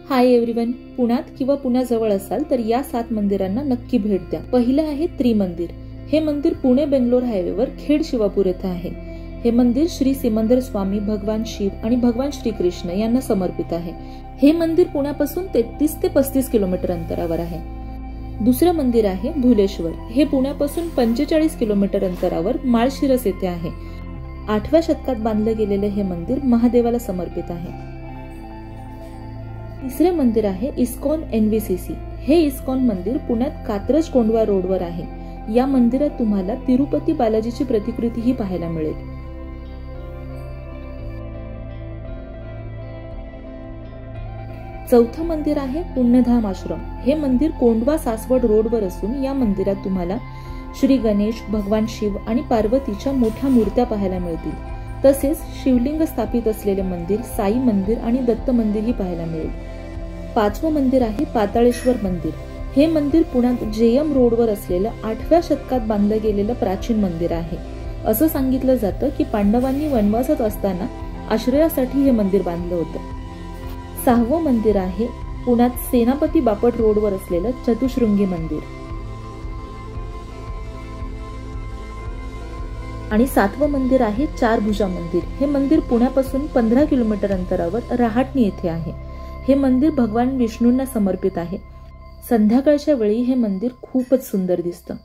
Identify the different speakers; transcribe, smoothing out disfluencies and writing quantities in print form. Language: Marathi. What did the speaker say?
Speaker 1: हाय एव्हरीवन, पुण्यात किंवा पुण्याजवळ असाल तर या 7 मंदिरांना नक्की भेट द्या। पहिलं आहे त्रिमंदिर। हे मंदिर पुणे बेंगलोर हायवेवर खेड शिवापूर येथे आहे। हे मंदिर श्री सिमंदर स्वामी, भगवान शिव आणि भगवान श्रीकृष्ण यांना समर्पित आहे। हे मंदिर पुण्यापासून 33 ते 35 किलोमीटर अंतरावर आहे। दुसरं मंदिर आहे भुलेश्वर। हे पुण्यापासून 45 किलोमीटर अंतरावर माळशिरस येथे आहे। 8व्या शतकात बांधलं गेलेले हे मंदिर महादेवाला समर्पित आहे। तिसरे मंदिर आहे इस्कॉन NVCC। हे इस्कॉन मंदिर पुण्यात कात्रज कोंढवा रोडवर आहे। या मंदिरात तुम्हाला तिरुपती बालाजीची प्रतिकृतीही पाहायला मिळेल। चौथं मंदिर आहे पुण्यधाम आश्रम। हे मंदिर कोंढवा सासवड रोडवर असून या मंदिरात तुम्हाला श्री गणेश, भगवान शिव आणि पार्वतीच्या मोठ्या मूर्त्या पाहायला मिळतील। तसेच शिवलिंग स्थापित असलेले मंदिर, साई मंदिर आणि दत्त मंदिरही पाहायला मिळेल। 5वं मंदिर आहे पाताळेश्वर मंदिर। हे मंदिर पुण्यात JM रोडवर असलेलं 8व्या शतकात बांधलं गेलेलं प्राचीन मंदिर आहे। असं सांगितलं जातं की पांडवांनी वनवासात असताना आश्रयासाठी हे मंदिर बांधलं होतं। 6वं मंदिर आहे पुण्यात सेनापती बापट रोडवर असलेलं चतुशृंगी मंदिर। आणि 7वं मंदिर आहे चारभुजा मंदिर। हे मंदिर पुण्यापासून 15 किलोमीटर अंतरावर रहाटणी येथे आहे। हे मंदिर भगवान विष्णूंना समर्पित आहे। संध्याकाळच्या वेळी हे मंदिर खूपच सुंदर दिसतं।